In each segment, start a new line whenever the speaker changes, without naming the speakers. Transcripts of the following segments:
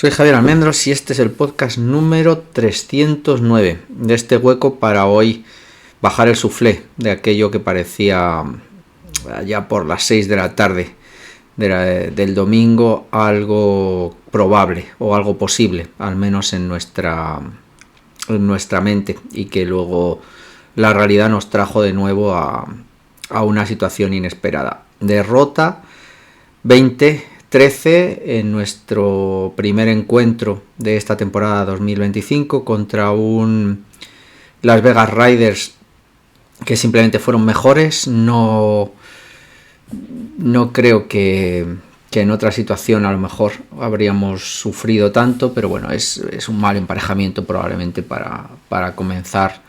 Soy Javier Almendros y este es el podcast número 309 de este hueco para hoy bajar el suflé de aquello que parecía ya por las 6 de la tarde del domingo algo probable o algo posible, al menos en nuestra mente, y que luego la realidad nos trajo de nuevo a una situación inesperada. Derrota 20-13 en nuestro primer encuentro de esta temporada 2025 contra un Las Vegas Raiders que simplemente fueron mejores. No creo que en otra situación a lo mejor habríamos sufrido tanto, pero bueno, es un mal emparejamiento probablemente para comenzar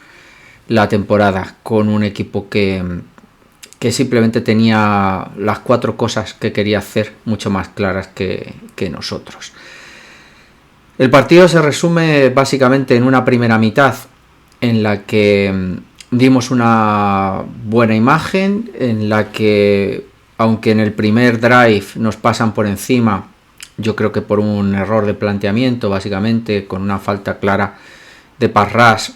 la temporada con un equipo que simplemente tenía las 4 cosas que quería hacer mucho más claras que nosotros. El partido se resume básicamente en una primera mitad en la que dimos una buena imagen, en la que, aunque en el primer drive nos pasan por encima, yo creo que por un error de planteamiento, básicamente con una falta clara de pass rush,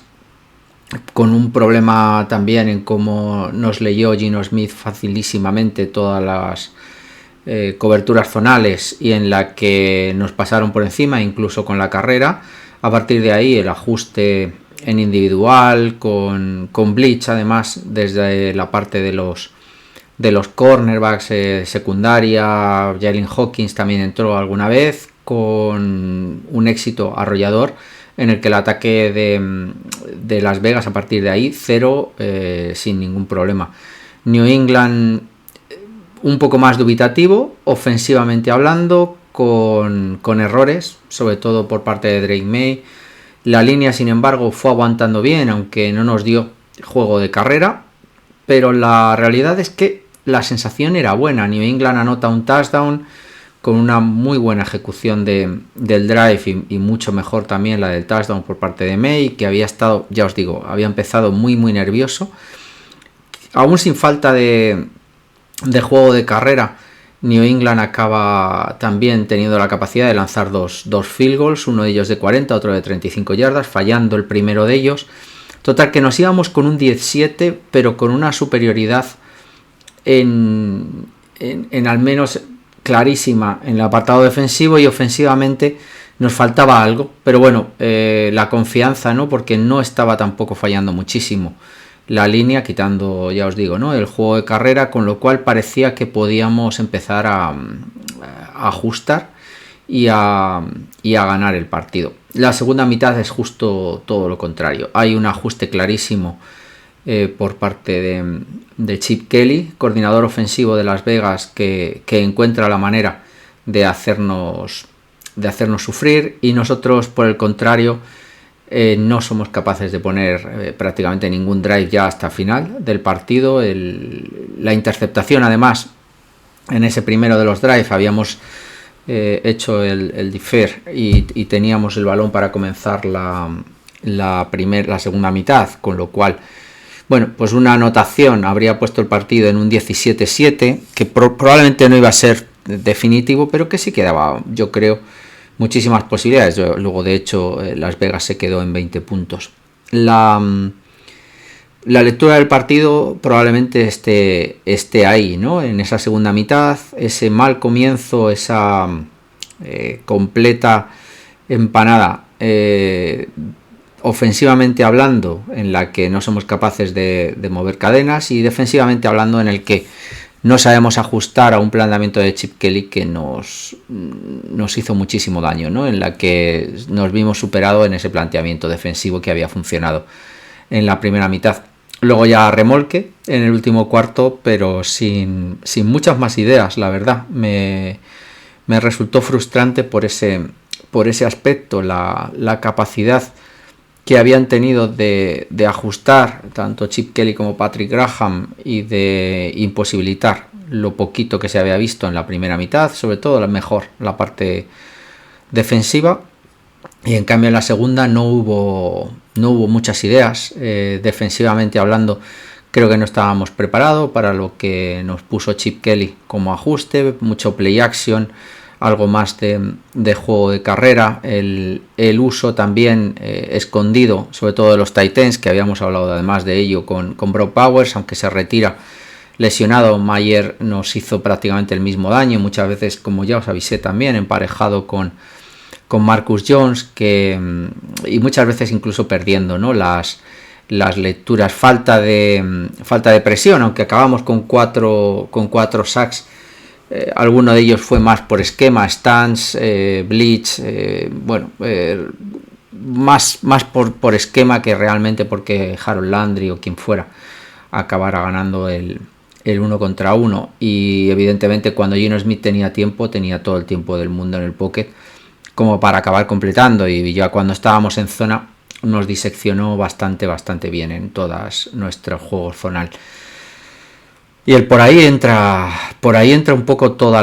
con un problema también en cómo nos leyó Gino Smith facilísimamente todas las coberturas zonales, y en la que nos pasaron por encima incluso con la carrera. A partir de ahí el ajuste en individual con blitz, además desde la parte de los cornerbacks, secundaria. Jalen Hawkins también entró alguna vez con un éxito arrollador, en el que el ataque de Las Vegas a partir de ahí cero, sin ningún problema. New England un poco más dubitativo ofensivamente hablando, con errores, sobre todo por parte de Drake May. La línea, sin embargo, fue aguantando bien, aunque no nos dio juego de carrera, pero la realidad es que la sensación era buena. New England anota un touchdown con una muy buena ejecución del drive y mucho mejor también la del touchdown por parte de May, que había estado, ya os digo, había empezado muy nervioso. Aún sin falta de juego de carrera, New England acaba también teniendo la capacidad de lanzar dos field goals, uno de ellos de 40, otro de 35 yardas, fallando el primero de ellos. Total, que nos íbamos con un 17, pero con una superioridad en al menos clarísima en el apartado defensivo, y ofensivamente nos faltaba algo, pero bueno, la confianza, ¿no? Porque no estaba tampoco fallando muchísimo la línea, quitando, ya os digo, ¿no?, el juego de carrera, con lo cual parecía que podíamos empezar a ajustar y a ganar el partido. La segunda mitad es justo todo lo contrario. Hay un ajuste clarísimo por parte de Chip Kelly, coordinador ofensivo de Las Vegas, que encuentra la manera de hacernos sufrir, y nosotros, por el contrario, no somos capaces de poner prácticamente ningún drive ya hasta final del partido. La interceptación, además, en ese primero de los drives habíamos hecho el defer y teníamos el balón para comenzar la segunda mitad, con lo cual, bueno, pues una anotación habría puesto el partido en un 17-7, que probablemente no iba a ser definitivo, pero que sí quedaba, yo creo, muchísimas posibilidades. Luego, de hecho, Las Vegas se quedó en 20 puntos. La lectura del partido probablemente esté ahí, ¿no?, en esa segunda mitad, ese mal comienzo, esa completa empanada ofensivamente hablando, en la que no somos capaces de mover cadenas, y defensivamente hablando, en el que no sabemos ajustar a un planteamiento de Chip Kelly que nos hizo muchísimo daño, ¿no?, en la que nos vimos superados en ese planteamiento defensivo que había funcionado en la primera mitad. Luego ya remolque en el último cuarto, pero sin muchas más ideas, la verdad. Me resultó frustrante por ese aspecto, la capacidad que habían tenido de ajustar tanto Chip Kelly como Patrick Graham, y de imposibilitar lo poquito que se había visto en la primera mitad, sobre todo la parte defensiva. Y en cambio en la segunda no hubo muchas ideas. Defensivamente hablando, creo que no estábamos preparados para lo que nos puso Chip Kelly como ajuste. Mucho play action, algo más de juego de carrera, el uso también escondido, sobre todo de los tight ends, que habíamos hablado además de ello con Brock Bowers, aunque se retira lesionado. Mayer nos hizo prácticamente el mismo daño, muchas veces, como ya os avisé también, emparejado con Marcus Jones, y muchas veces incluso perdiendo, ¿no?, las lecturas, falta de presión, aunque acabamos con cuatro sacks. Alguno de ellos fue más por esquema, stance, blitz, más por esquema que realmente porque Harold Landry o quien fuera acabara ganando el 1 contra 1. Y evidentemente cuando Geno Smith tenía todo el tiempo del mundo en el pocket como para acabar completando, y ya cuando estábamos en zona nos diseccionó bastante bien en todos nuestros juegos zonal. Y por ahí entra un poco todo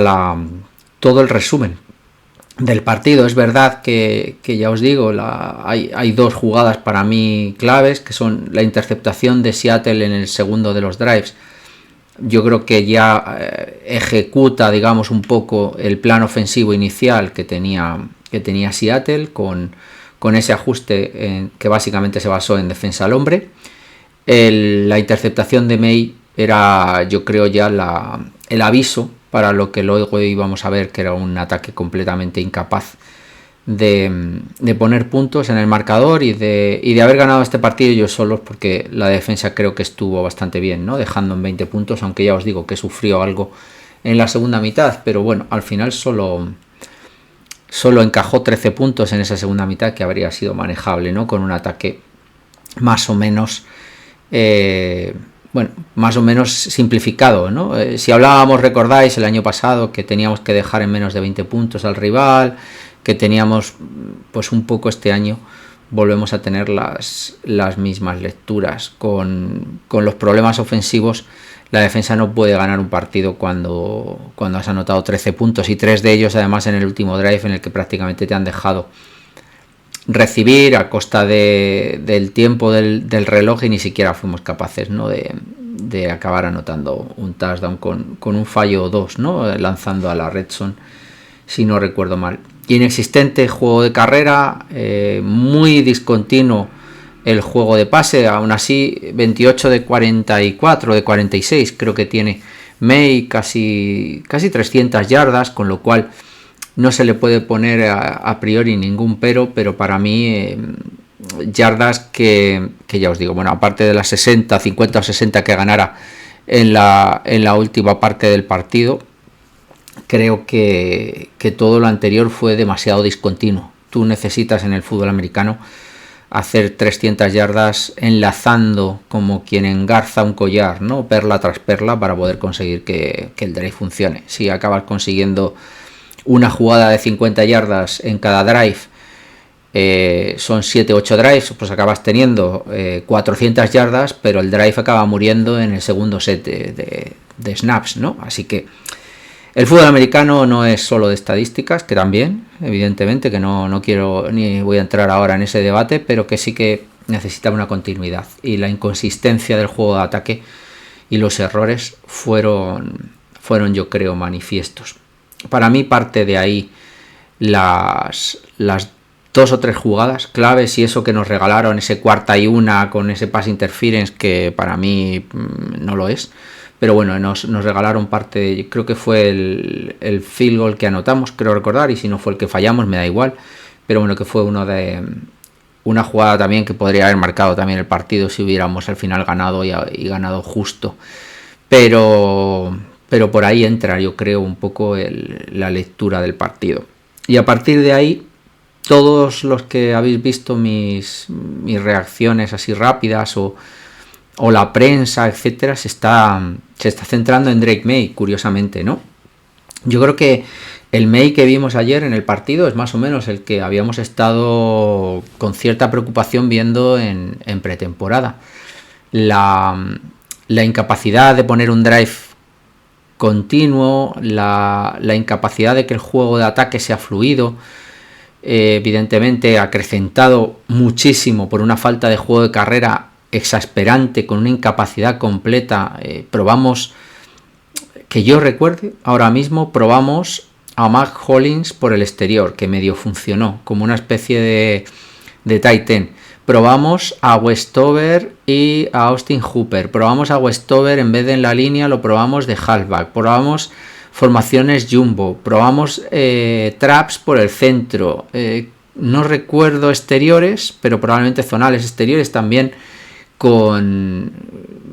el resumen del partido. Es verdad que ya os digo, hay dos jugadas para mí claves, que son la interceptación de Seattle en el segundo de los drives. Yo creo que ya ejecuta, digamos, un poco el plan ofensivo inicial que tenía Seattle con ese ajuste que básicamente se basó en defensa al hombre. La interceptación de May era, yo creo, ya el aviso para lo que luego íbamos a ver, que era un ataque completamente incapaz de poner puntos en el marcador y de haber ganado este partido ellos solos, porque la defensa creo que estuvo bastante bien, ¿no?, dejando en 20 puntos, aunque ya os digo que sufrió algo en la segunda mitad, pero bueno, al final solo encajó 13 puntos en esa segunda mitad, que habría sido manejable, ¿no?, con un ataque más o menos simplificado, ¿no? Si hablábamos, recordáis, el año pasado, que teníamos que dejar en menos de 20 puntos al rival, que teníamos, pues un poco este año volvemos a tener las mismas lecturas. Con los problemas ofensivos, la defensa no puede ganar un partido cuando has anotado 13 puntos, y 3 de ellos además en el último drive, en el que prácticamente te han dejado recibir a costa del tiempo del reloj, y ni siquiera fuimos capaces, ¿no?, de acabar anotando un touchdown con un fallo o dos, ¿no?, lanzando a la red zone, si no recuerdo mal. Inexistente juego de carrera, muy discontinuo el juego de pase. Aún así, 28 de 44, de 46 creo que tiene May, casi 300 yardas, con lo cual no se le puede poner a priori ningún pero para mí yardas que ya os digo, bueno, aparte de las 50 o 60 que ganara en la última parte del partido, creo que todo lo anterior fue demasiado discontinuo. Tú necesitas en el fútbol americano hacer 300 yardas enlazando como quien engarza un collar, ¿no?, perla tras perla, para poder conseguir que el drive funcione. Si acabas consiguiendo una jugada de 50 yardas en cada drive, son 7-8 drives, pues acabas teniendo 400 yardas, pero el drive acaba muriendo en el segundo set de snaps, ¿no? Así que el fútbol americano no es solo de estadísticas, que también, evidentemente, que no quiero ni voy a entrar ahora en ese debate, pero que sí que necesita una continuidad, y la inconsistencia del juego de ataque y los errores fueron yo creo manifiestos. Para mí parte de ahí las 2 o 3 jugadas claves, y eso que nos regalaron, ese 4ª y 1 con ese pass interference, que para mí no lo es, pero bueno, nos regalaron parte, creo que fue el field goal que anotamos, creo recordar, y si no fue el que fallamos, me da igual, pero bueno, que fue una jugada también que podría haber marcado también el partido si hubiéramos al final ganado y ganado justo, pero por ahí entra, yo creo, un poco la lectura del partido. Y a partir de ahí, todos los que habéis visto mis reacciones así rápidas o la prensa, etcétera, se está centrando en Drake May, curiosamente, ¿no? Yo creo que el May que vimos ayer en el partido es más o menos el que habíamos estado con cierta preocupación viendo en pretemporada. La incapacidad de poner un drive continuo, la incapacidad de que el juego de ataque sea fluido, evidentemente acrecentado muchísimo por una falta de juego de carrera exasperante, con una incapacidad completa. Que yo recuerde, ahora mismo probamos a Mac Hollins por el exterior, que medio funcionó, como una especie de tight end. Probamos a Westover y a Austin Hooper. Probamos a Westover en vez de en la línea, lo probamos de halfback. Probamos formaciones jumbo. Probamos traps por el centro. No recuerdo exteriores, pero probablemente zonales. Exteriores también, con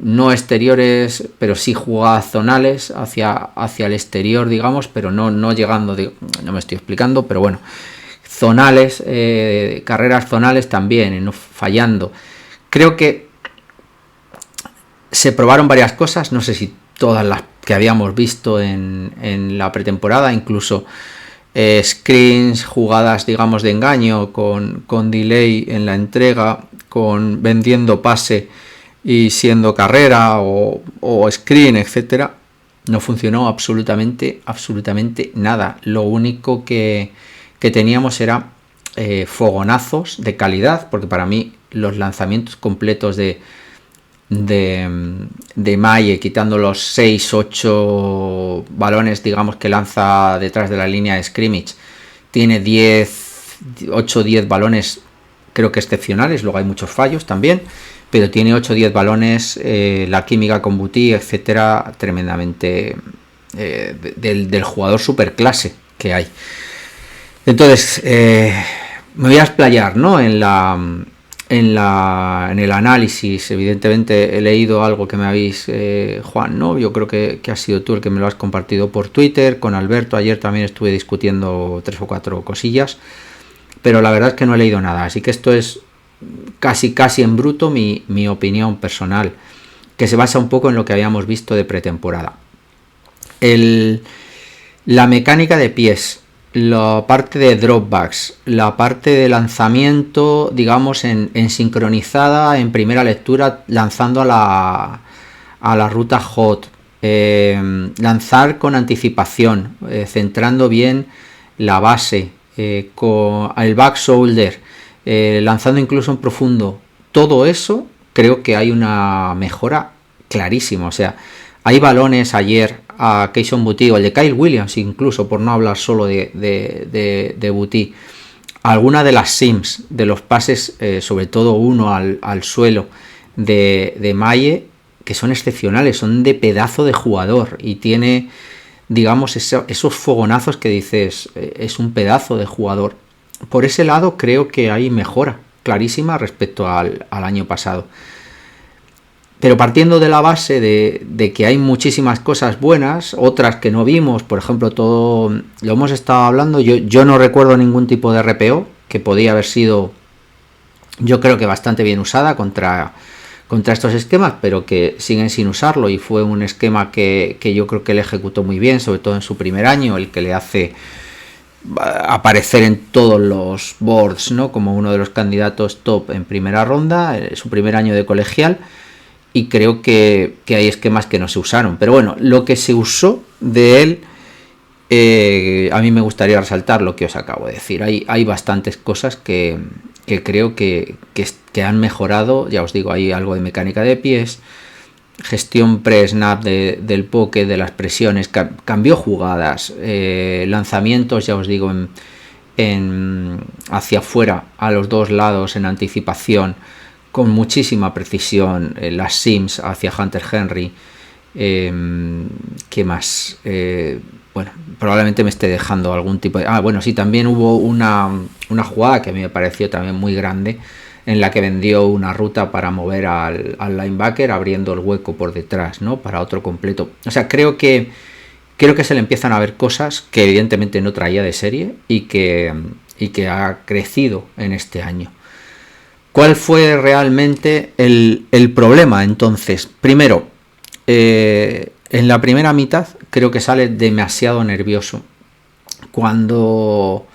no exteriores, pero sí jugadas zonales hacia el exterior, digamos, pero no llegando, no me estoy explicando, pero bueno, zonales, carreras zonales también, no fallando. Creo que se probaron varias cosas, no sé si todas las que habíamos visto en la pretemporada, incluso screens, jugadas, digamos, de engaño, con delay en la entrega, con vendiendo pase y siendo carrera o screen, etcétera. No funcionó absolutamente nada. Lo único que teníamos era fogonazos de calidad, porque para mí los lanzamientos completos de Maye, quitando los 6-8 balones, digamos, que lanza detrás de la línea de scrimmage, tiene 8-10 balones, creo que excepcionales. Luego hay muchos fallos también, pero tiene 8-10 balones, la química con Boutte, etcétera, tremendamente del jugador superclase que hay. Entonces, me voy a explayar, ¿no?, en el análisis. Evidentemente he leído algo que me habéis, Juan, ¿no? Yo creo que has sido tú el que me lo has compartido por Twitter. Con Alberto ayer también estuve discutiendo 3 o 4 cosillas, pero la verdad es que no he leído nada, así que esto es casi en bruto mi opinión personal, que se basa un poco en lo que habíamos visto de pretemporada. La mecánica de pies, la parte de dropbacks, la parte de lanzamiento, digamos, en sincronizada, en primera lectura, lanzando a la ruta hot, lanzar con anticipación, centrando bien la base, con el back shoulder, lanzando incluso en profundo. Todo eso creo que hay una mejora clarísima. O sea, hay balones ayer a Kayshon Boutte, o el de Kyle Williams, incluso, por no hablar solo de Boutte. Alguna de las sims, de los pases, sobre todo uno al suelo de Maye, que son excepcionales, son de pedazo de jugador, y tiene, digamos, esos fogonazos que dices, es un pedazo de jugador. Por ese lado creo que hay mejora clarísima respecto al año pasado. Pero partiendo de la base de que hay muchísimas cosas buenas, otras que no vimos, por ejemplo, todo lo hemos estado hablando, yo no recuerdo ningún tipo de RPO, que podía haber sido, yo creo que bastante bien usada contra estos esquemas, pero que siguen sin usarlo, y fue un esquema que yo creo que él ejecutó muy bien, sobre todo en su primer año, el que le hace aparecer en todos los boards, ¿no?, como uno de los candidatos top en primera ronda, su primer año de colegial. Y creo que hay esquemas que no se usaron. Pero bueno, lo que se usó de él, a mí me gustaría resaltar lo que os acabo de decir. Hay bastantes cosas que creo que han mejorado. Ya os digo, hay algo de mecánica de pies, gestión pre-snap del poke, de las presiones, cambió jugadas, lanzamientos, ya os digo, hacia afuera, a los dos lados, en anticipación, con muchísima precisión, las sims hacia Hunter Henry. ¿Qué más? Bueno, probablemente me esté dejando algún tipo de... bueno, sí, también hubo una jugada que a mí me pareció también muy grande, en la que vendió una ruta para mover al linebacker, abriendo el hueco por detrás, ¿no?, para otro completo. O sea, creo que se le empiezan a ver cosas que evidentemente no traía de serie, y que ha crecido en este año. ¿Cuál fue realmente el problema entonces? Primero, en la primera mitad creo que sale demasiado nervioso. Cuando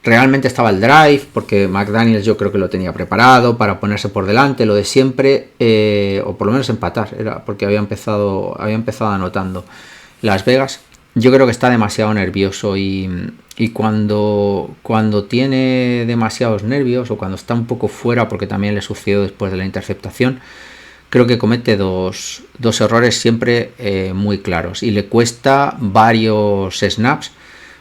realmente estaba el drive, porque McDaniels yo creo que lo tenía preparado para ponerse por delante, lo de siempre, o por lo menos empatar, era porque había empezado anotando Las Vegas. Yo creo que está demasiado nervioso, y cuando tiene demasiados nervios, o cuando está un poco fuera, porque también le sucedió después de la interceptación, creo que comete dos errores siempre muy claros, y le cuesta varios snaps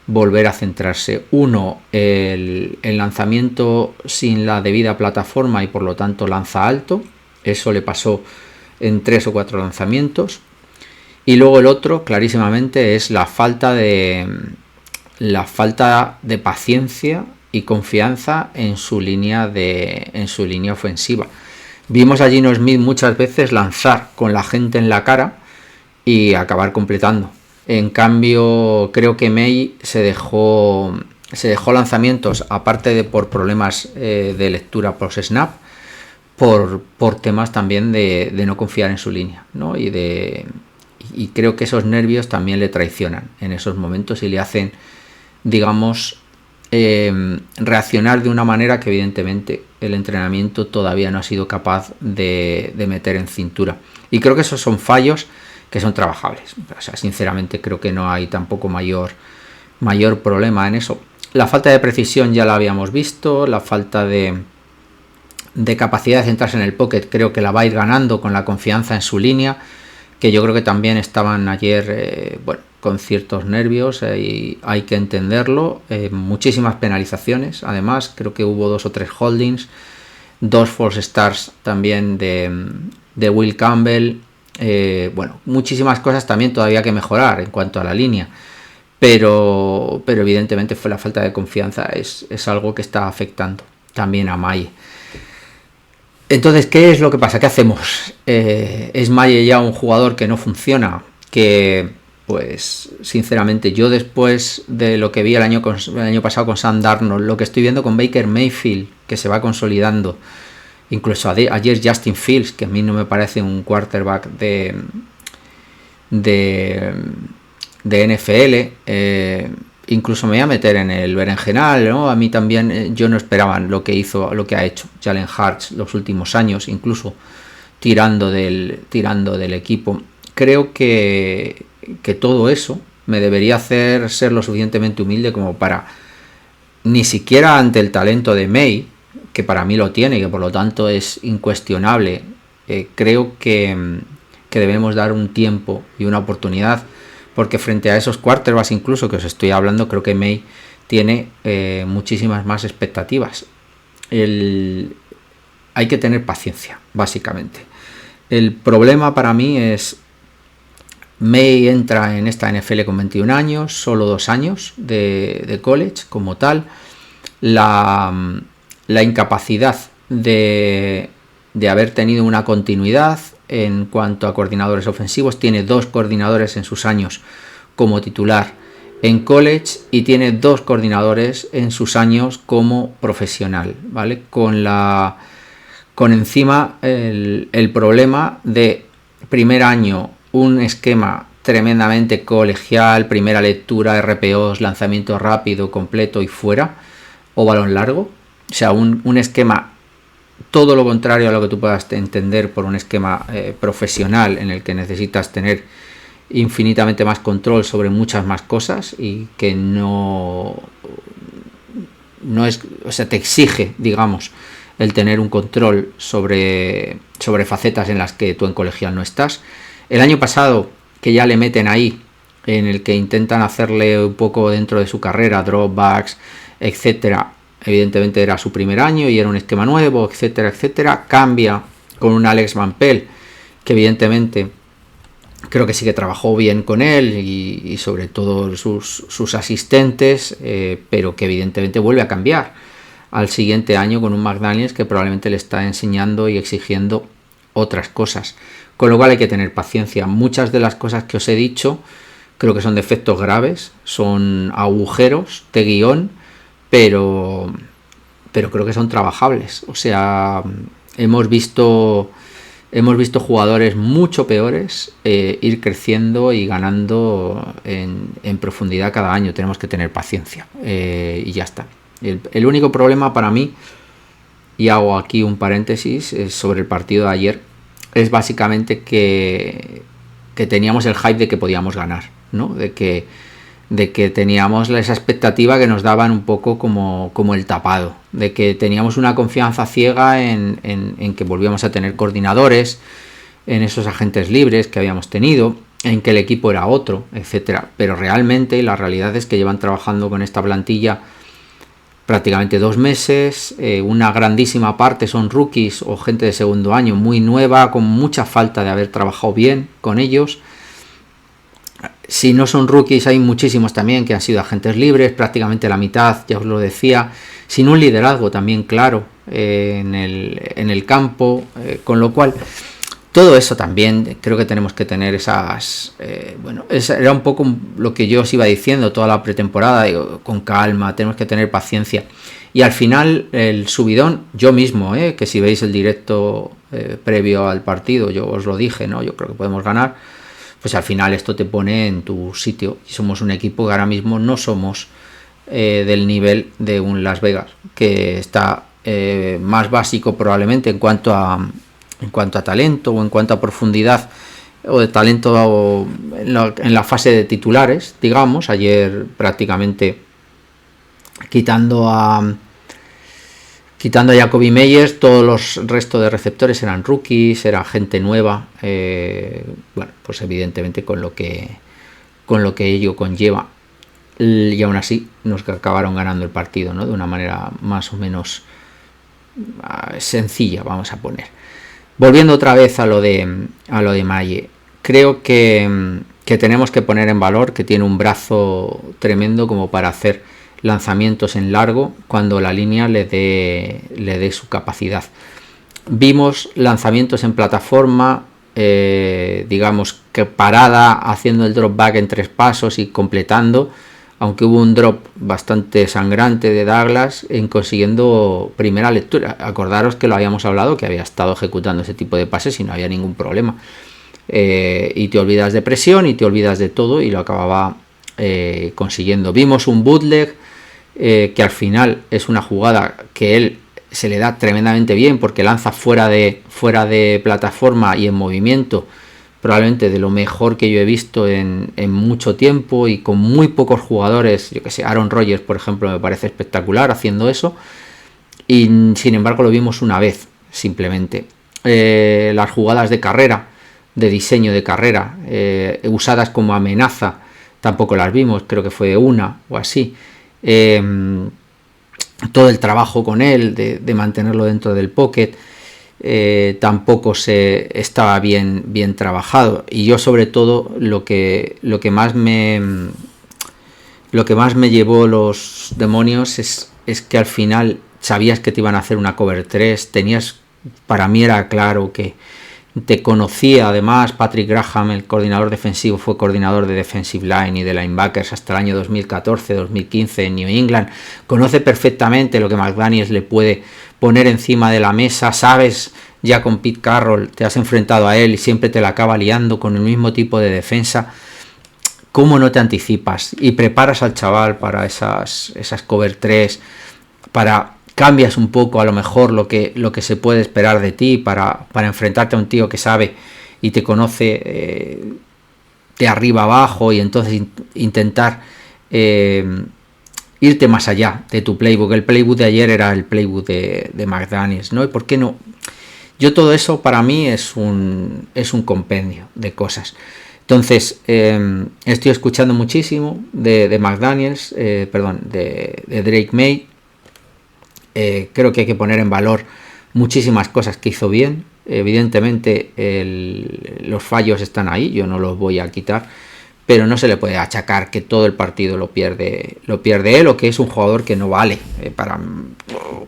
volver a centrarse. Uno, el lanzamiento sin la debida plataforma y por lo tanto lanza alto. Eso le pasó en 3 o 4 lanzamientos. Y luego el otro, clarísimamente, es la falta de paciencia y confianza en su línea ofensiva. Vimos a Gino Smith muchas veces lanzar con la gente en la cara y acabar completando. En cambio, creo que May se dejó lanzamientos, aparte de por problemas de lectura post snap, por temas también de no confiar en su línea, ¿no? Y creo que esos nervios también le traicionan en esos momentos y le hacen, digamos, reaccionar de una manera que evidentemente el entrenamiento todavía no ha sido capaz de meter en cintura. Y creo que esos son fallos que son trabajables. O sea, sinceramente creo que no hay tampoco mayor problema en eso. La falta de precisión ya la habíamos visto, la falta de capacidad de centrarse en el pocket creo que la va a ir ganando con la confianza en su línea, que yo creo que también estaban ayer con ciertos nervios, y hay que entenderlo. Muchísimas penalizaciones, además creo que hubo 2 o 3 holdings, 2 false starts también de Will Campbell. Muchísimas cosas también todavía que mejorar en cuanto a la línea, pero evidentemente fue la falta de confianza, es algo que está afectando también a Maye. Entonces, ¿qué es lo que pasa? ¿Qué hacemos? ¿Es Maye ya un jugador que no funciona? Que, pues, sinceramente, yo después de lo que vi el año pasado con Sam Darnold, lo que estoy viendo con Baker Mayfield, que se va consolidando, incluso ayer Justin Fields, que a mí no me parece un quarterback de NFL, incluso me voy a meter en el berenjenal, ¿no? A mí también, yo no esperaba lo que ha hecho Jalen Hurts los últimos años, incluso tirando del equipo. Creo que todo eso me debería hacer ser lo suficientemente humilde como para, ni siquiera ante el talento de May, que para mí lo tiene y que por lo tanto es incuestionable, creo que debemos dar un tiempo y una oportunidad, porque frente a esos quarterbacks incluso que os estoy hablando, creo que May tiene muchísimas más expectativas. Hay que tener paciencia, básicamente. El problema para mí es, May entra en esta NFL con 21 años, solo 2 años de college como tal. La incapacidad de haber tenido una continuidad en cuanto a coordinadores ofensivos. Tiene 2 coordinadores en sus años como titular en college y tiene 2 coordinadores en sus años como profesional, ¿vale? Con encima el problema de primer año, un esquema tremendamente colegial, primera lectura, RPOs, lanzamiento rápido, completo y fuera, o balón largo. O sea, un esquema todo lo contrario a lo que tú puedas entender por un esquema profesional, en el que necesitas tener infinitamente más control sobre muchas más cosas y que no es, o sea, te exige, digamos, el tener un control sobre facetas en las que tú en colegial no estás. El año pasado, que ya le meten ahí, en el que intentan hacerle un poco dentro de su carrera, dropbacks, etcétera. Evidentemente era su primer año y era un esquema nuevo, etcétera, etcétera. Cambia con un Alex Van Pelt, que evidentemente creo que sí que trabajó bien con él y sobre todo sus asistentes, pero que evidentemente vuelve a cambiar al siguiente año con un McDaniels que probablemente le está enseñando y exigiendo otras cosas. Con lo cual hay que tener paciencia. Muchas de las cosas que os he dicho creo que son defectos graves, son agujeros de guión, pero creo que son trabajables. O sea, hemos visto jugadores mucho peores ir creciendo y ganando en profundidad cada año. Tenemos que tener paciencia y ya está. El único problema para mí, y hago aquí un paréntesis, es sobre el partido de ayer, es básicamente que teníamos el hype de que podíamos ganar, ¿no? De que teníamos esa expectativa que nos daban un poco como el tapado, de que teníamos una confianza ciega en que volvíamos a tener coordinadores, en esos agentes libres que habíamos tenido, en que el equipo era otro, etcétera. Pero realmente la realidad es que llevan trabajando con esta plantilla prácticamente 2 meses, una grandísima parte son rookies o gente de segundo año muy nueva, con mucha falta de haber trabajado bien con ellos. Si no son rookies, hay muchísimos también que han sido agentes libres, prácticamente la mitad, ya os lo decía, sin un liderazgo también claro en el campo, con lo cual todo eso también creo que tenemos que tener esas... era un poco lo que yo os iba diciendo toda la pretemporada, digo, con calma, tenemos que tener paciencia. Y al final el subidón, yo mismo, que si veis el directo previo al partido, yo os lo dije, ¿no? Yo creo que podemos ganar. Pues al final esto te pone en tu sitio. Y somos un equipo que ahora mismo no somos del nivel de un Las Vegas, que está más básico probablemente en cuanto a talento o en cuanto a profundidad o de talento en la fase de titulares, digamos. Ayer prácticamente quitando a Jacoby Meyers, todos los restos de receptores eran rookies, era gente nueva, pues evidentemente con lo que ello conlleva, y aún así nos acabaron ganando el partido, ¿no? De una manera más o menos sencilla, vamos a poner. Volviendo otra vez a lo de Maye, creo que tenemos que poner en valor que tiene un brazo tremendo como para hacer lanzamientos en largo cuando la línea le dé su capacidad. Vimos lanzamientos en plataforma, digamos que parada, haciendo el drop back en 3 pasos y completando, aunque hubo un drop bastante sangrante de Douglas en consiguiendo primera lectura. Acordaros que lo habíamos hablado, que había estado ejecutando ese tipo de pases y no había ningún problema. Y te olvidas de presión y te olvidas de todo, y lo acababa consiguiendo. Vimos un bootleg que al final es una jugada que él se le da tremendamente bien, porque lanza fuera de plataforma y en movimiento, probablemente de lo mejor que yo he visto en mucho tiempo, y con muy pocos jugadores. Yo que sé, Aaron Rodgers, por ejemplo, me parece espectacular haciendo eso, y sin embargo lo vimos una vez simplemente. Las jugadas de carrera, de diseño de carrera, usadas como amenaza, tampoco las vimos, creo que fue una o así. Todo el trabajo con él de mantenerlo dentro del pocket tampoco se estaba bien trabajado. Y yo, sobre todo, lo que más me llevó los demonios es que al final sabías que te iban a hacer una cover 3, para mí era claro que te conocía. Además, Patrick Graham, el coordinador defensivo, fue coordinador de defensive line y de linebackers hasta el año 2014-2015 en New England. Conoce perfectamente lo que McDaniels le puede poner encima de la mesa. Sabes, ya con Pete Carroll te has enfrentado a él y siempre te la acaba liando con el mismo tipo de defensa. ¿Cómo no te anticipas y preparas al chaval para esas cover 3, cambias un poco a lo mejor lo que se puede esperar de ti para enfrentarte a un tío que sabe y te conoce de arriba abajo, y entonces intentar irte más allá de tu playbook? El playbook de ayer era el playbook de McDaniels, ¿no? ¿Y por qué no? Yo, todo eso para mí es un compendio de cosas. Entonces, estoy escuchando muchísimo de McDaniels, de Drake Maye. Creo que hay que poner en valor muchísimas cosas que hizo bien. Evidentemente los fallos están ahí, yo no los voy a quitar, pero no se le puede achacar que todo el partido lo pierde él, o que es un jugador que no vale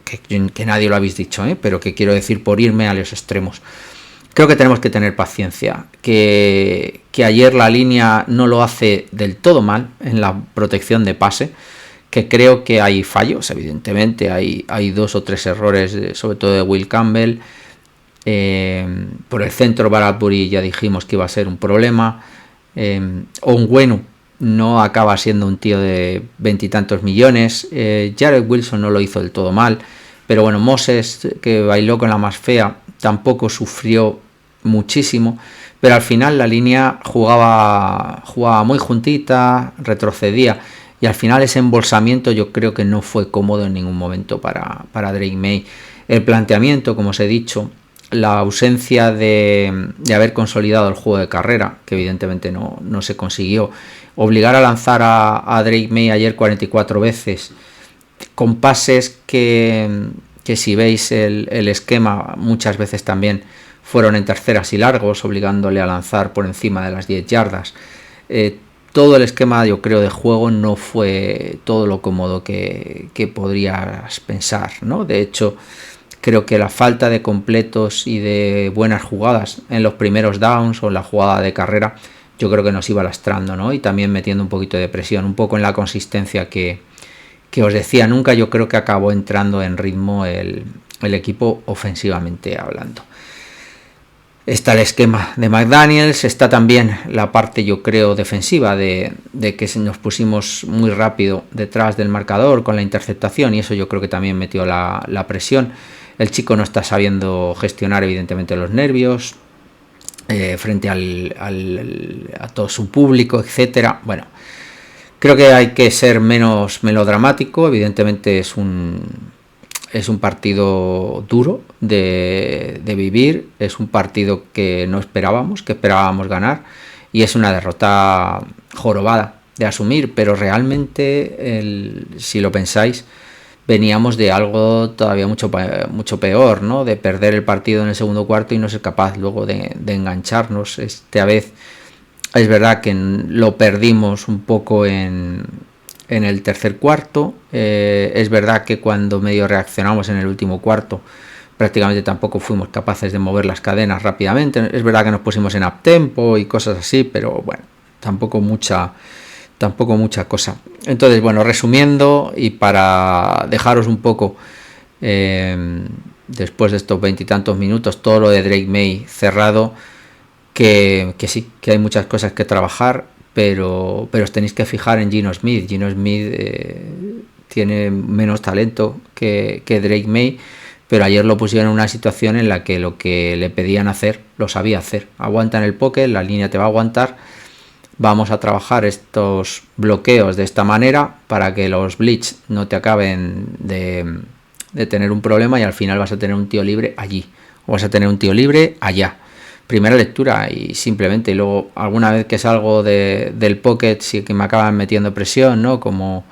que nadie lo habéis dicho, pero que quiero decir, por irme a los extremos. Creo que tenemos que tener paciencia, que ayer la línea no lo hace del todo mal en la protección de pase, que creo que hay fallos, evidentemente, hay 2 o 3 errores, sobre todo de Will Campbell. Por el centro, Bradbury ya dijimos que iba a ser un problema. Onwenu no acaba siendo un tío de 20 y tantos millones. Jared Wilson no lo hizo del todo mal, pero bueno, Moses, que bailó con la más fea, tampoco sufrió muchísimo, pero al final la línea jugaba muy juntita, retrocedía, y al final ese embolsamiento yo creo que no fue cómodo en ningún momento para Drake Maye. El planteamiento, como os he dicho, la ausencia de haber consolidado el juego de carrera, que evidentemente no se consiguió, obligar a lanzar a Drake May ayer 44 veces, con pases que si veis el esquema muchas veces también fueron en terceras y largos, obligándole a lanzar por encima de las 10 yardas. Todo el esquema, yo creo, de juego no fue todo lo cómodo que podrías pensar, ¿no? De hecho, creo que la falta de completos y de buenas jugadas en los primeros downs o en la jugada de carrera, yo creo que nos iba lastrando, ¿no? Y también metiendo un poquito de presión, un poco en la consistencia que os decía. Nunca yo creo que acabó entrando en ritmo el equipo ofensivamente hablando. Está el esquema de McDaniels, está también la parte, yo creo, defensiva de que nos pusimos muy rápido detrás del marcador con la interceptación, y eso yo creo que también metió la presión. El chico no está sabiendo gestionar evidentemente los nervios frente a todo su público, etcétera. Bueno, creo que hay que ser menos melodramático. Evidentemente es un partido duro de vivir, es un partido que no esperábamos, que esperábamos ganar, y es una derrota jorobada de asumir, pero realmente, si lo pensáis, veníamos de algo todavía mucho peor, ¿no? De perder el partido en el segundo cuarto y no ser capaz luego de engancharnos. Esta vez es verdad que lo perdimos un poco en el tercer cuarto. Es verdad que cuando medio reaccionamos en el último cuarto, prácticamente tampoco fuimos capaces de mover las cadenas rápidamente. Es verdad que nos pusimos en uptempo y cosas así, pero bueno, tampoco mucha cosa. Entonces, bueno, resumiendo y para dejaros un poco, después de estos 20 y tantos minutos, todo lo de Drake May cerrado, que sí, que hay muchas cosas que trabajar, pero os tenéis que fijar en Geno Smith. Geno Smith tiene menos talento que Drake May, pero ayer lo pusieron en una situación en la que lo que le pedían hacer, lo sabía hacer. Aguanta en el pocket, la línea te va a aguantar, vamos a trabajar estos bloqueos de esta manera para que los blitz no te acaben de tener un problema, y al final vas a tener un tío libre allí, o vas a tener un tío libre allá. Primera lectura y simplemente, y luego alguna vez que salgo del pocket sí que me acaban metiendo presión, ¿no? Como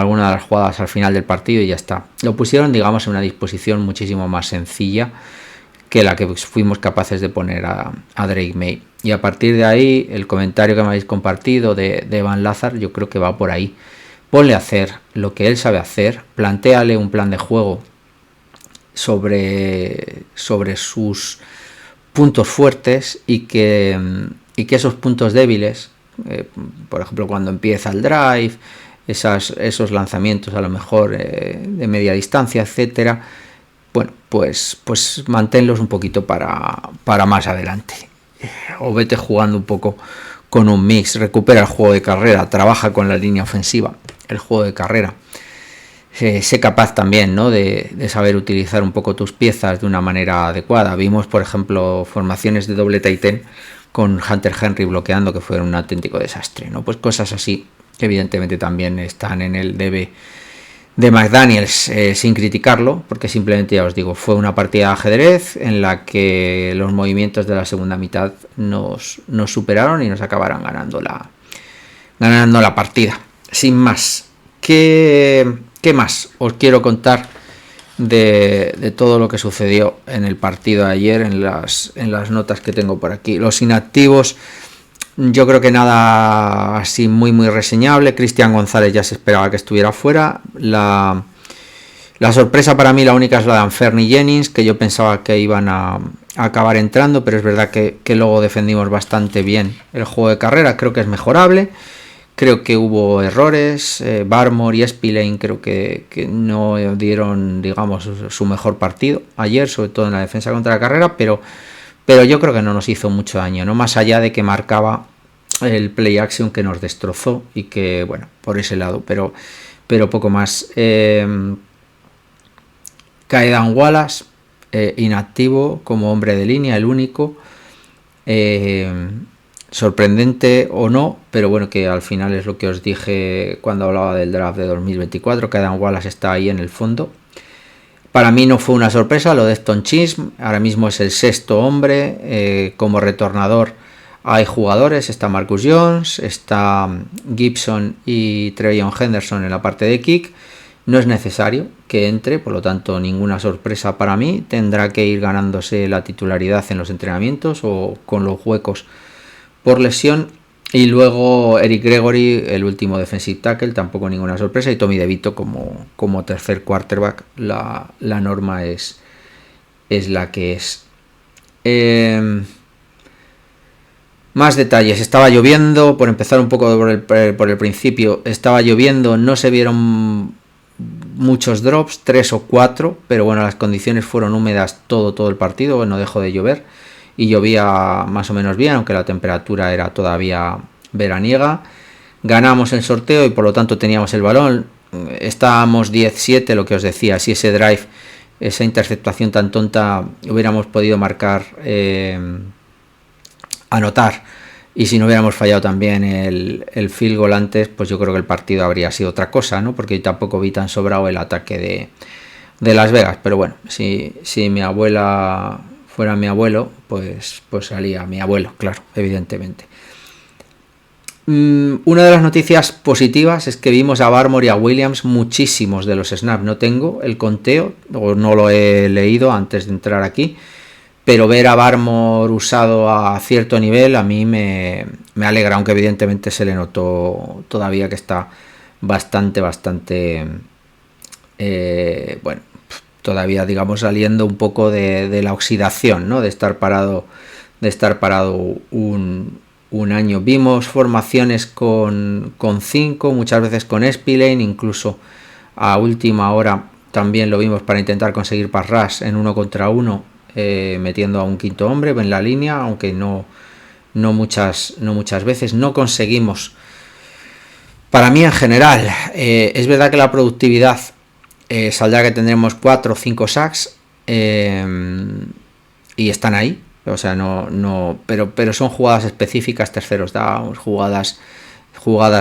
alguna de las jugadas al final del partido, y ya está. Lo pusieron, digamos, en una disposición muchísimo más sencilla que la que fuimos capaces de poner a Drake May. Y a partir de ahí, el comentario que me habéis compartido de Evan Lazar, yo creo que va por ahí. Ponle a hacer lo que él sabe hacer, plantéale un plan de juego sobre sus puntos fuertes, y que esos puntos débiles, por ejemplo cuando empieza el drive, esos lanzamientos a lo mejor de media distancia, etcétera, bueno, pues manténlos un poquito para más adelante, o vete jugando un poco con un mix, recupera el juego de carrera, trabaja con la línea ofensiva, el juego de carrera. Sé capaz también, ¿no? de saber utilizar un poco tus piezas de una manera adecuada. Vimos, por ejemplo, formaciones de doble tight end con Hunter Henry bloqueando, que fueron un auténtico desastre, ¿no? Pues cosas así que evidentemente también están en el debe de McDaniels, sin criticarlo, porque simplemente, ya os digo, fue una partida de ajedrez en la que los movimientos de la segunda mitad nos superaron y nos acabaron ganando la partida. Sin más, ¿Qué más os quiero contar de todo lo que sucedió en el partido de ayer, en las notas que tengo por aquí? Los inactivos, yo creo que nada así muy reseñable. Cristian González ya se esperaba que estuviera fuera. La sorpresa para mí, la única, es la de Anferni Jennings, que yo pensaba que iban a acabar entrando, pero es verdad que luego defendimos bastante bien el juego de carrera. Creo que es mejorable. Creo que hubo errores. Barmore y Spillane creo que no dieron, digamos, su mejor partido ayer, sobre todo en la defensa contra la carrera, pero yo creo que no nos hizo mucho daño, ¿no? Más allá de que marcaba el play action que nos destrozó, y que, bueno, por ese lado, pero poco más. Kaedan Wallace, inactivo como hombre de línea, el único. Sorprendente o no, pero bueno, que al final es lo que os dije cuando hablaba del draft de 2024. Kaedan Wallace está ahí en el fondo. Para mí no fue una sorpresa lo de Ston Chism, ahora mismo es el sexto hombre, como retornador hay jugadores, está Marcus Jones, está Gibson y Trevion Henderson en la parte de kick. No es necesario que entre, por lo tanto ninguna sorpresa para mí. Tendrá que ir ganándose la titularidad en los entrenamientos o con los huecos por lesión. Y luego Eric Gregory, el último defensive tackle, tampoco ninguna sorpresa. Y Tommy DeVito como tercer quarterback. La norma es la que es. Más detalles. Estaba lloviendo, por empezar un poco por el principio, estaba lloviendo, no se vieron muchos drops, 3 o 4, pero bueno, las condiciones fueron húmedas todo el partido, no dejó de llover y llovía más o menos bien, aunque la temperatura era todavía veraniega. Ganamos el sorteo y por lo tanto teníamos el balón, estábamos 10-7, lo que os decía, si ese drive, esa interceptación tan tonta hubiéramos podido marcar, anotar, y si no hubiéramos fallado también el field goal antes, pues yo creo que el partido habría sido otra cosa, ¿no? Porque tampoco vi tan sobrado el ataque de Las Vegas. Pero bueno, si mi abuela fuera mi abuelo, pues salía mi abuelo, claro, evidentemente. Una de las noticias positivas es que vimos a Barmore y a Williams muchísimos de los snaps. No tengo el conteo, o no lo he leído antes de entrar aquí, pero ver a Barmore usado a cierto nivel a mí me alegra, aunque evidentemente se le notó todavía que está bastante bueno, todavía digamos saliendo un poco de la oxidación, ¿no? de estar parado un año. Vimos formaciones con 5, muchas veces con Spillane, incluso a última hora también lo vimos para intentar conseguir pass rush en 1 contra 1, metiendo a un quinto hombre en la línea, aunque no muchas veces. No conseguimos, para mí en general, es verdad que la productividad saldrá que tendremos 4 o 5 sacks, y están ahí, o sea, pero son jugadas específicas, terceros downs, jugadas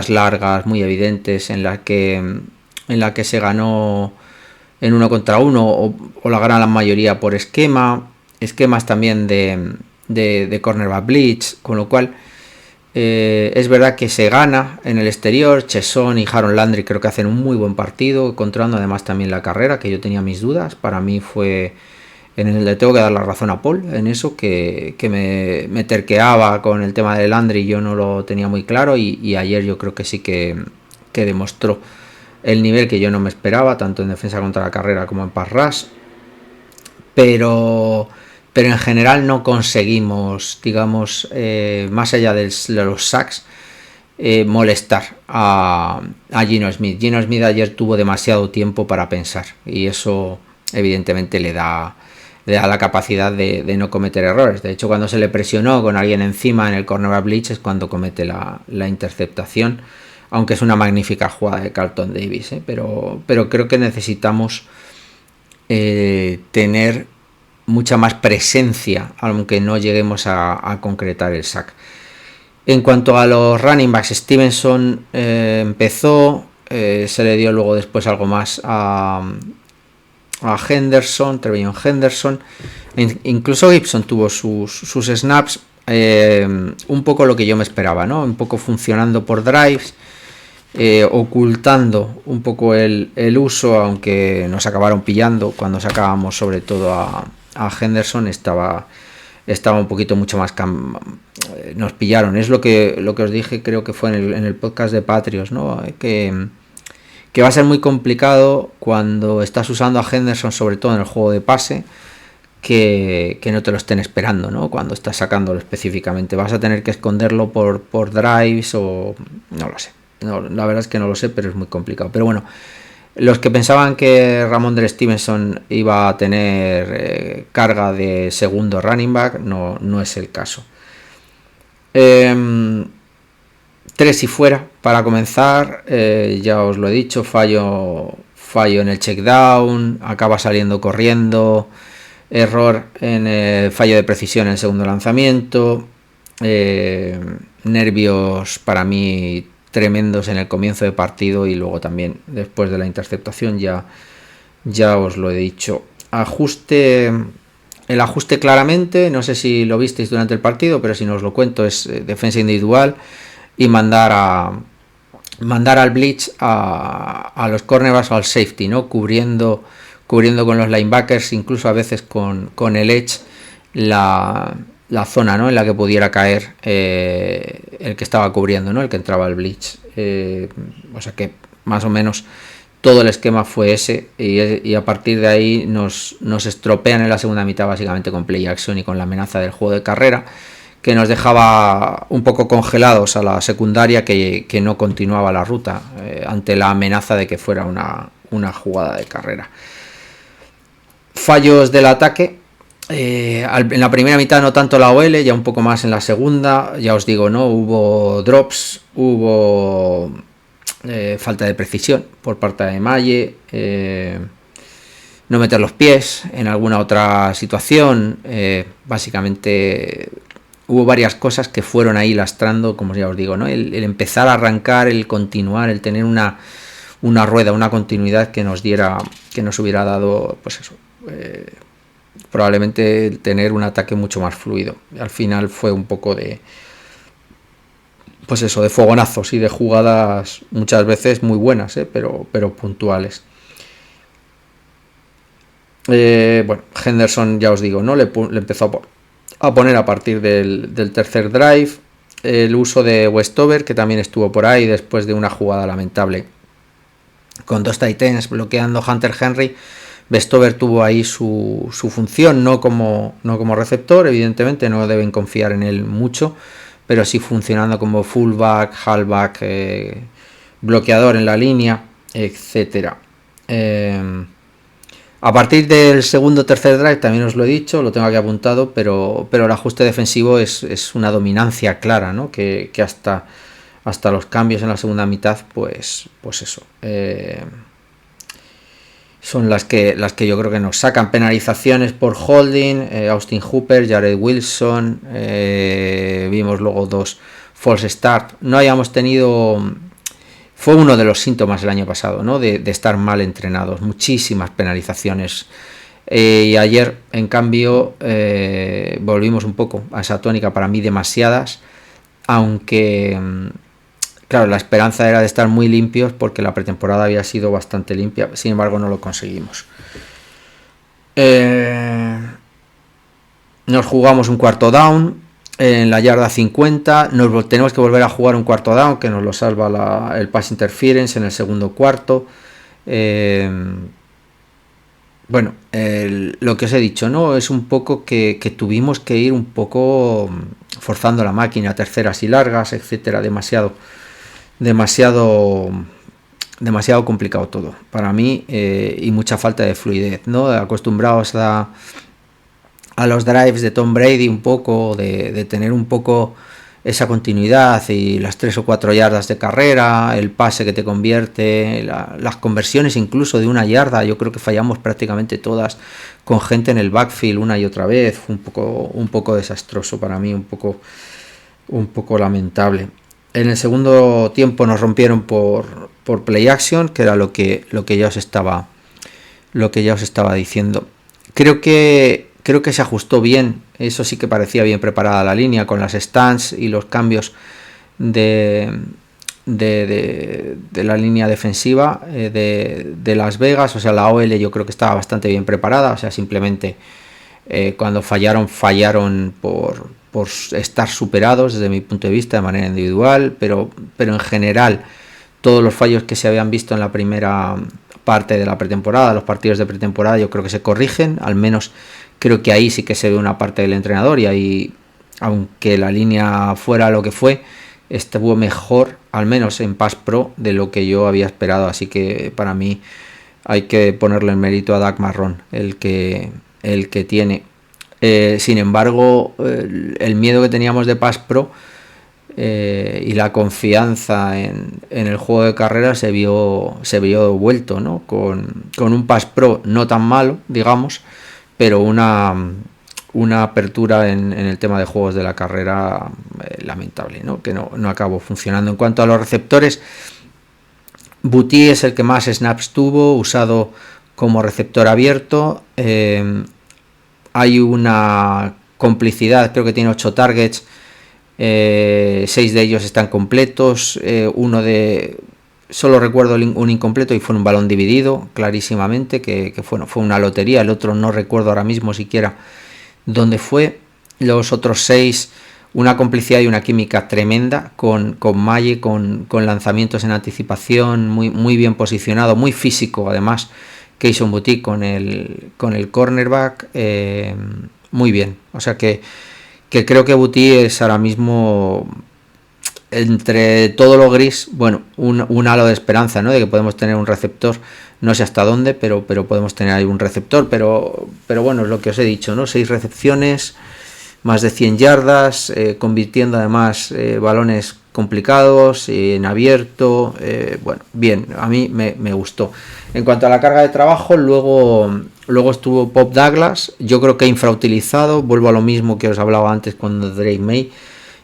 largas muy evidentes en la que se ganó en 1 contra 1 o la gran mayoría por esquemas también de cornerback blitz, con lo cual es verdad que se gana en el exterior. Chesson y Harold Landry creo que hacen un muy buen partido, controlando además también la carrera, que yo tenía mis dudas. Para mí fue, le tengo que dar la razón a Paul en eso, que me terqueaba con el tema de Landry, yo no lo tenía muy claro, y ayer yo creo que sí que demostró el nivel que yo no me esperaba, tanto en defensa contra la carrera como en pass rush, pero en general no conseguimos, digamos, más allá de los sacks, molestar a Geno Smith. Geno Smith ayer tuvo demasiado tiempo para pensar, y eso evidentemente le da la capacidad de no cometer errores. De hecho, cuando se le presionó con alguien encima en el cornerback blitz es cuando comete la interceptación, aunque es una magnífica jugada de Carlton Davis, pero creo que necesitamos tener mucha más presencia, aunque no lleguemos a concretar el sack. En cuanto a los running backs, Stevenson empezó, se le dio luego después algo más a Henderson, Trevion Henderson, incluso Gibson tuvo sus snaps, un poco lo que yo me esperaba, ¿no? Un poco funcionando por drives, ocultando un poco el uso, aunque nos acabaron pillando cuando sacábamos sobre todo a Henderson. Estaba un poquito mucho más nos pillaron. Es lo que os dije, creo que fue en el podcast de Patriots, ¿no? Que va a ser muy complicado cuando estás usando a Henderson, sobre todo en el juego de pase, que no te lo estén esperando, ¿no? Cuando estás sacándolo específicamente, vas a tener que esconderlo por drives o no lo sé. No, la verdad es que no lo sé, pero es muy complicado. Pero bueno, los que pensaban que Ramondre Stevenson iba a tener carga de segundo running back, no es el caso. 3 y fuera para comenzar, ya os lo he dicho, fallo en el check down, acaba saliendo corriendo, error en el fallo de precisión en el segundo lanzamiento, nervios para mí tremendos en el comienzo de partido, y luego también después de la interceptación ya ya os lo he dicho. El ajuste claramente, no sé si lo visteis durante el partido, pero si no os lo cuento, es defensa individual y mandar al blitz a los cornerbacks o al safety, ¿no? Cubriendo con los linebackers, incluso a veces con el edge, la zona, ¿no?, en la que pudiera caer el que estaba cubriendo, ¿no?, el que entraba al blitz. O sea que más o menos todo el esquema fue ese, y a partir de ahí nos estropean en la segunda mitad básicamente con play action y con la amenaza del juego de carrera, que nos dejaba un poco congelados a la secundaria, que no continuaba la ruta ante la amenaza de que fuera una jugada de carrera. Fallos del ataque. En la primera mitad no tanto la OL, ya un poco más en la segunda. Ya os digo, no hubo drops, hubo falta de precisión por parte de Maye, no meter los pies en alguna otra situación. Básicamente hubo varias cosas que fueron ahí lastrando, como ya os digo, ¿no? El empezar a arrancar, el continuar, el tener una rueda, una continuidad que nos hubiera dado, pues eso, probablemente tener un ataque mucho más fluido. Al final fue un poco de, pues eso, de fogonazos y de jugadas muchas veces muy buenas, pero puntuales. Bueno, Henderson, ya os digo, ¿no? Le empezó a poner a partir del tercer drive. El uso de Westover, que también estuvo por ahí después de una jugada lamentable con 2 tight ends bloqueando Hunter Henry. Westover tuvo ahí su función, no como receptor, evidentemente no deben confiar en él mucho, pero sí funcionando como fullback, halfback, bloqueador en la línea, etcétera. A partir del segundo tercer drive, también os lo he dicho, lo tengo aquí apuntado, pero el ajuste defensivo es una dominancia clara, ¿no? Que hasta los cambios en la segunda mitad, pues eso, son las que yo creo que nos sacan penalizaciones por holding. Austin Hooper, Jared Wilson, vimos luego 2 false start. No habíamos tenido, fue uno de los síntomas el año pasado, ¿no?, de estar mal entrenados, muchísimas penalizaciones. Y ayer, en cambio, volvimos un poco a esa tónica, para mí demasiadas, aunque claro, la esperanza era de estar muy limpios porque la pretemporada había sido bastante limpia, sin embargo no lo conseguimos. Nos jugamos un cuarto down en la yarda 50, tenemos que volver a jugar un cuarto down, que nos lo salva el pass interference en el segundo cuarto. Bueno, lo que os he dicho, ¿no? Es un poco que tuvimos que ir un poco forzando la máquina, terceras y largas, etcétera, demasiado complicado todo para mí, y mucha falta de fluidez, ¿no? Acostumbrados a los drives de Tom Brady, un poco de tener un poco esa continuidad y las 3 o 4 yardas de carrera, el pase que te convierte, las conversiones incluso de 1 yarda. Yo creo que fallamos prácticamente todas con gente en el backfield una y otra vez. Fue un poco desastroso para mí, un poco lamentable. En el segundo tiempo nos rompieron por play action, que era lo que ya os estaba diciendo. Creo que se ajustó bien. Eso sí que parecía bien preparada la línea, con las stands y los cambios de la línea defensiva de Las Vegas. O sea, la OL yo creo que estaba bastante bien preparada. O sea, simplemente cuando fallaron por estar superados desde mi punto de vista de manera individual, pero en general todos los fallos que se habían visto en la primera parte de la pretemporada, los partidos de pretemporada, yo creo que se corrigen. Al menos creo que ahí sí que se ve una parte del entrenador, y ahí, aunque la línea fuera lo que fue, estuvo mejor, al menos en Pass Pro, de lo que yo había esperado. Así que para mí hay que ponerle el mérito a Doug Marrone, el que tiene. Sin embargo, el miedo que teníamos de Pass Pro y la confianza en el juego de carrera se vio vuelto, ¿no? Con un Pass Pro no tan malo, digamos, pero una apertura en el tema de juegos de la carrera lamentable, ¿no? Que no acabó funcionando. En cuanto a los receptores, Boutte es el que más snaps tuvo, usado como receptor abierto. Hay una complicidad, creo que tiene 8 targets, 6 de ellos están completos, solo recuerdo un incompleto y fue un balón dividido, clarísimamente, que fue una lotería. El otro no recuerdo ahora mismo siquiera dónde fue. Los otros 6, una complicidad y una química tremenda con Maye, con lanzamientos en anticipación, muy bien posicionado, muy físico además, Kayshon Boutte con el cornerback, muy bien. O sea que creo que Boutte es ahora mismo, entre todo lo gris, bueno, un halo de esperanza, ¿no? De que podemos tener un receptor, no sé hasta dónde, pero podemos tener ahí un receptor, pero bueno, es lo que os he dicho, ¿no? 6 recepciones, más de 100 yardas, convirtiendo además balones complicados, en abierto, bueno, bien, a mí me gustó. En cuanto a la carga de trabajo, luego estuvo Pop Douglas, yo creo que infrautilizado, vuelvo a lo mismo que os hablaba antes cuando Drake May.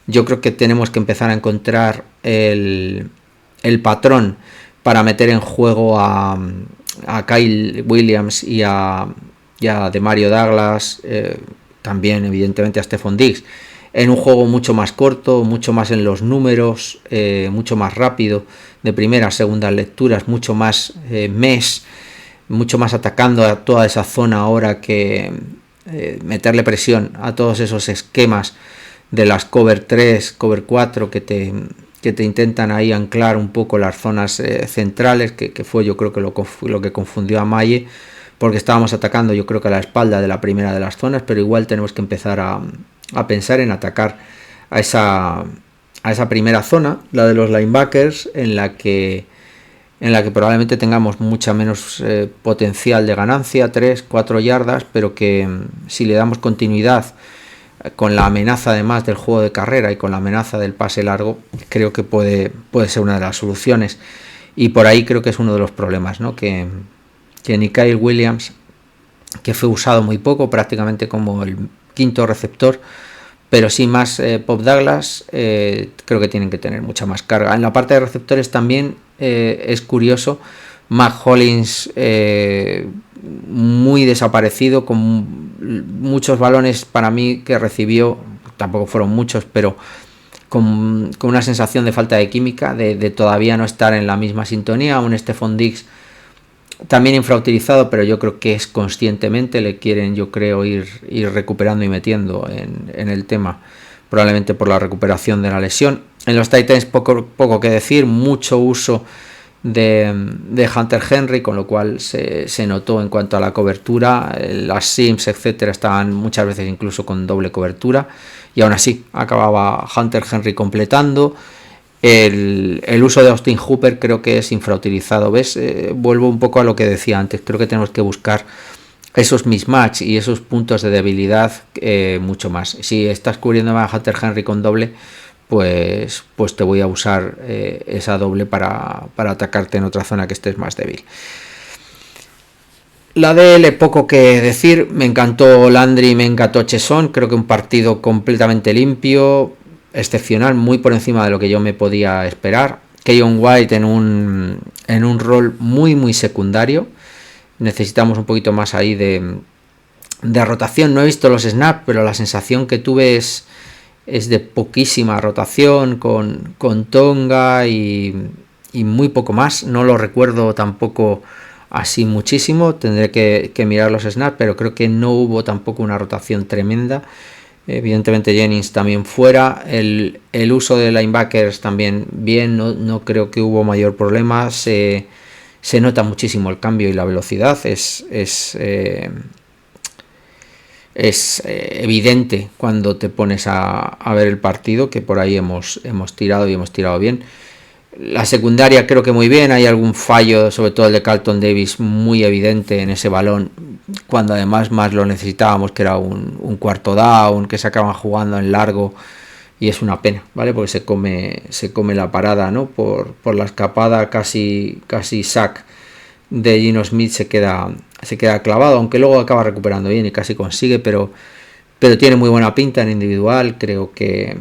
Yo creo que tenemos que empezar a encontrar el patrón para meter en juego a Kyle Williams y a Demario Douglas, también evidentemente a Stephon Diggs, en un juego mucho más corto, mucho más en los números, mucho más rápido, de primeras, segundas lecturas, mucho más mesh, mucho más atacando a toda esa zona ahora que meterle presión a todos esos esquemas de las cover 3, cover 4 que te intentan ahí anclar un poco las zonas centrales, que fue yo creo que lo que confundió a Maye, porque estábamos atacando yo creo que a la espalda de la primera de las zonas, pero igual tenemos que empezar a pensar en atacar a esa primera zona, la de los linebackers, en la que probablemente tengamos mucha menos potencial de ganancia, 3-4 yardas, pero que si le damos continuidad con la amenaza además del juego de carrera y con la amenaza del pase largo, creo que puede ser una de las soluciones. Y por ahí creo que es uno de los problemas, ¿no? Que ni Kyle Williams, que fue usado muy poco, prácticamente como el quinto receptor, pero sí más Pop Douglas, creo que tienen que tener mucha más carga. En la parte de receptores también es curioso, Mack Hollins muy desaparecido, con muchos balones para mí que recibió, tampoco fueron muchos, pero con una sensación de falta de química, de todavía no estar en la misma sintonía. Un Stephon Diggs también infrautilizado, pero yo creo que es conscientemente, le quieren, yo creo, ir recuperando y metiendo en el tema, probablemente por la recuperación de la lesión. En los Titans poco que decir, mucho uso de Hunter Henry, con lo cual se notó en cuanto a la cobertura, las sims, etcétera, estaban muchas veces incluso con doble cobertura, y aún así acababa Hunter Henry completando. El uso de Austin Hooper creo que es infrautilizado, ¿ves? Vuelvo un poco a lo que decía antes, creo que tenemos que buscar esos mismatch y esos puntos de debilidad mucho más. Si estás cubriendo a Hunter Henry con doble, pues te voy a usar esa doble para atacarte en otra zona que estés más débil. La DL, poco que decir, me encantó Landry, me encantó Chesson, creo que un partido completamente limpio, excepcional, muy por encima de lo que yo me podía esperar. Keyon White en un rol muy secundario, necesitamos un poquito más ahí de rotación. No he visto los snaps, pero la sensación que tuve es de poquísima rotación con Tonga y muy poco más. No lo recuerdo tampoco así muchísimo, tendré que mirar los snaps, pero creo que no hubo tampoco una rotación tremenda. Evidentemente Jennings también fuera, el uso de linebackers también bien, no creo que hubo mayor problema, se nota muchísimo el cambio y la velocidad, es evidente cuando te pones a ver el partido, que por ahí hemos tirado y hemos tirado bien. La secundaria creo que muy bien, hay algún fallo, sobre todo el de Carlton Davis, muy evidente en ese balón, cuando además más lo necesitábamos, que era un cuarto down, que se acaban jugando en largo, y es una pena, ¿vale? Porque se come la parada, ¿no? Por la escapada casi sack de Gino Smith, se queda clavado, aunque luego acaba recuperando bien y casi consigue, pero tiene muy buena pinta en individual. Creo que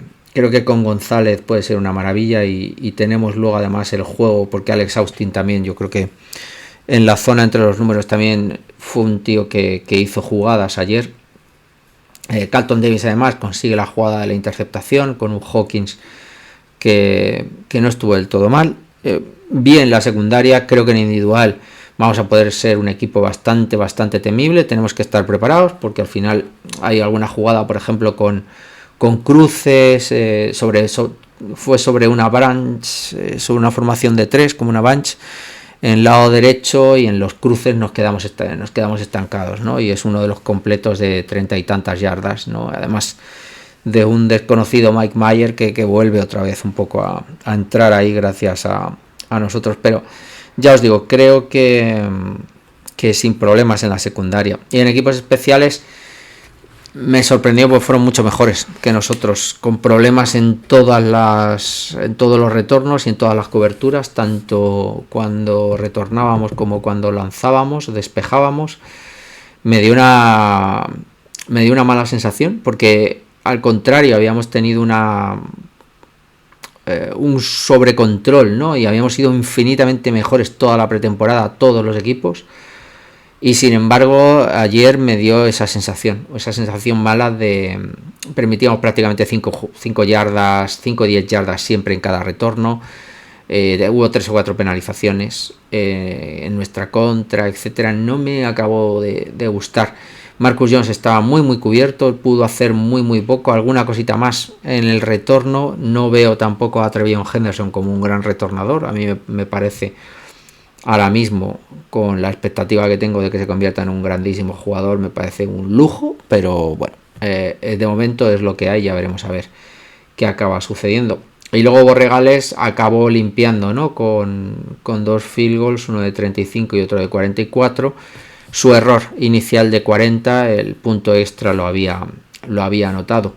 con González puede ser una maravilla, y tenemos luego además el juego, porque Alex Austin también yo creo que en la zona entre los números también fue un tío que hizo jugadas ayer. Carlton Davis además consigue la jugada de la interceptación con un Hawkins que no estuvo del todo mal. Bien la secundaria, creo que en individual vamos a poder ser un equipo bastante temible. Tenemos que estar preparados porque al final hay alguna jugada, por ejemplo, con cruces, fue sobre una branch, sobre una formación de 3, como una bunch, en el lado derecho, y en los cruces nos quedamos estancados, ¿no? Y es uno de los completos de 30 y tantas yardas, ¿no? Además de un desconocido Mike Mayer que vuelve otra vez un poco a entrar ahí gracias a nosotros, pero ya os digo, creo que sin problemas en la secundaria. Y en equipos especiales me sorprendió porque fueron mucho mejores que nosotros, con problemas en todos los retornos y en todas las coberturas, tanto cuando retornábamos como cuando lanzábamos, despejábamos. Me dio una mala sensación porque al contrario habíamos tenido un sobrecontrol, ¿no? Y habíamos sido infinitamente mejores toda la pretemporada, todos los equipos. Y sin embargo, ayer me dio esa sensación mala de permitíamos prácticamente 5 yardas, 5 o 10 yardas siempre en cada retorno. Hubo 3 o 4 penalizaciones en nuestra contra, etcétera. No me acabó de gustar. Marcus Jones estaba muy cubierto, pudo hacer muy poco, alguna cosita más en el retorno. No veo tampoco a Trevion Henderson como un gran retornador. A mí me parece, ahora mismo, con la expectativa que tengo de que se convierta en un grandísimo jugador, me parece un lujo, pero bueno, de momento es lo que hay, ya veremos a ver qué acaba sucediendo. Y luego Borregales acabó limpiando, ¿no? Con 2 field goals, uno de 35 y otro de 44. Su error inicial de 40, el punto extra lo había anotado.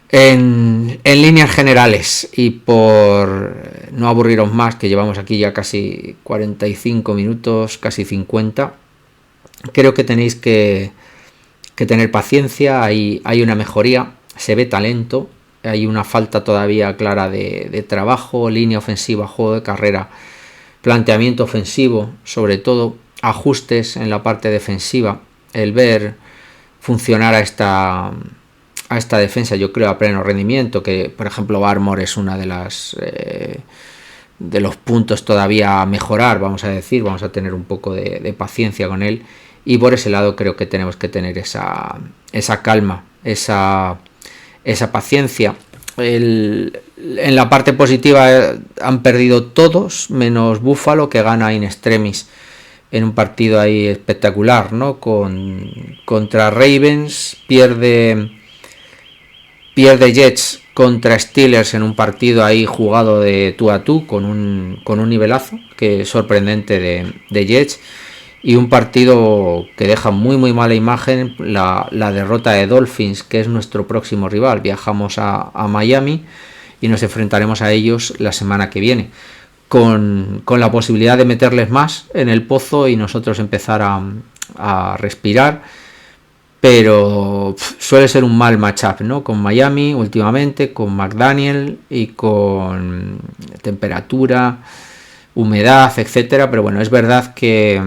En líneas generales, y por no aburriros más, que llevamos aquí ya casi 45 minutos, casi 50, creo que tenéis que tener paciencia. Hay una mejoría, se ve talento, hay una falta todavía clara de trabajo, línea ofensiva, juego de carrera, planteamiento ofensivo, sobre todo ajustes en la parte defensiva, el ver funcionar a esta defensa, yo creo, a pleno rendimiento, que por ejemplo Barmore es una de los puntos todavía a mejorar, vamos a tener un poco de paciencia con él, y por ese lado creo que tenemos que tener esa calma, esa paciencia. En la parte positiva han perdido todos, menos Buffalo, que gana in extremis en un partido ahí espectacular, ¿no? Contra Ravens, pierde Jets contra Steelers en un partido ahí jugado de tú a tú, con un nivelazo que sorprendente de Jets, y un partido que deja muy mala imagen, la derrota de Dolphins, que es nuestro próximo rival. Viajamos a Miami y nos enfrentaremos a ellos la semana que viene, con la posibilidad de meterles más en el pozo y nosotros empezar a respirar, pero suele ser un mal matchup, ¿no? Con Miami últimamente, con McDaniel y con temperatura, humedad, etcétera. Pero bueno, es verdad que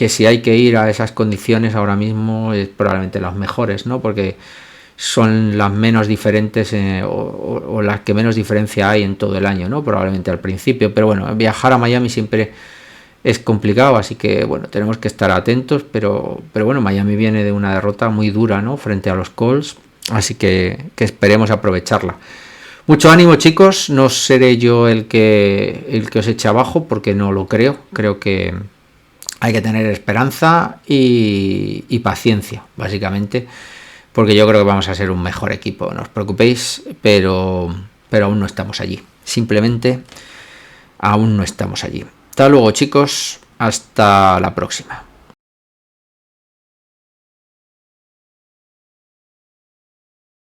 si hay que ir a esas condiciones ahora mismo es probablemente las mejores, ¿no? Porque son las menos diferentes o las que menos diferencia hay en todo el año, ¿no? Probablemente al principio, pero bueno, viajar a Miami siempre es complicado, así que bueno, tenemos que estar atentos, pero bueno, Miami viene de una derrota muy dura, ¿no? Frente a los Colts, así que esperemos aprovecharla. Mucho ánimo, chicos, no seré yo el que os eche abajo, porque no lo creo que hay que tener esperanza y paciencia, básicamente, porque yo creo que vamos a ser un mejor equipo, no os preocupéis, pero aún no estamos allí. Simplemente aún no estamos allí. Hasta luego, chicos, hasta la próxima.